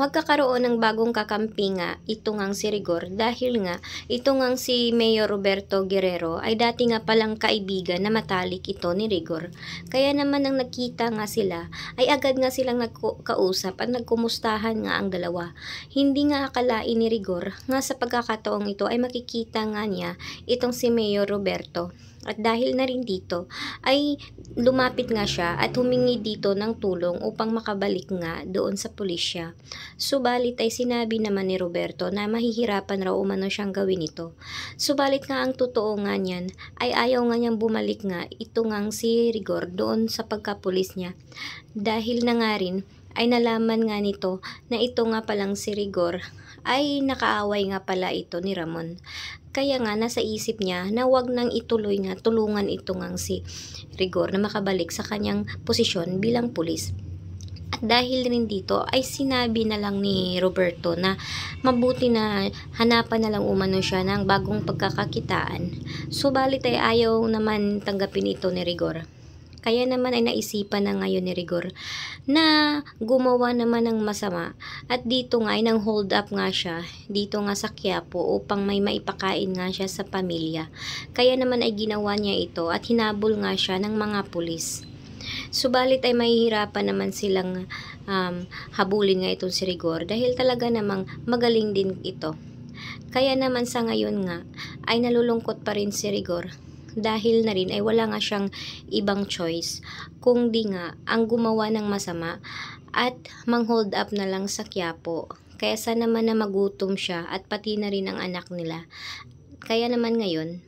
Magkakaroon ng bagong kakampi nga ito ngang si Rigor dahil nga ito ngang si Mayor Roberto Guerrero ay dati nga palang kaibigan na matalik ito ni Rigor. Kaya naman nang nagkita nga sila ay agad nga silang nagkausap at nagkumustahan nga ang dalawa. Hindi nga akalain ni Rigor nga sa pagkakataong ito ay makikita nga niya itong si Mayor Roberto. At dahil na rin dito ay lumapit nga siya at humingi dito ng tulong upang makabalik nga doon sa pulisya. Subalit ay sinabi naman ni Roberto na mahihirapan raw umano siyang gawin ito. Subalit nga ang totoo nga niyan ay ayaw nga niyang bumalik nga ito ngang si Rigor doon sa pagkapulis niya. Dahil na nga rin ay nalaman nga nito na ito nga palang si Rigor ay nakaaway nga pala ito ni Ramon. Kaya nga nasa isip niya na wag nang ituloy nga tulungan ito ngang si Rigor na makabalik sa kanyang posisyon bilang pulis. At dahil rin dito ay sinabi na lang ni Roberto na mabuti na hanapan na lang umano siya ng bagong pagkakakitaan. Subalit ay ayaw naman tanggapin ito ni Rigor. Kaya naman ay naisipan na ngayon ni Rigor na gumawa naman ng masama at dito nga ay nang hold up nga siya dito nga sa Quiapo upang may maipakain nga siya sa pamilya. Kaya naman ay ginawa niya ito at hinabol nga siya ng mga pulis. Subalit ay mahihirapan naman silang habulin nga itong si Rigor dahil talaga namang magaling din ito. Kaya naman sa ngayon nga ay nalulungkot pa rin si Rigor dahil na rin ay wala nga siyang ibang choice kung di nga ang gumawa ng masama at mang-hold up na lang sa Quiapo kaysa naman na magutom siya at pati na rin ang anak nila. Kaya naman ngayon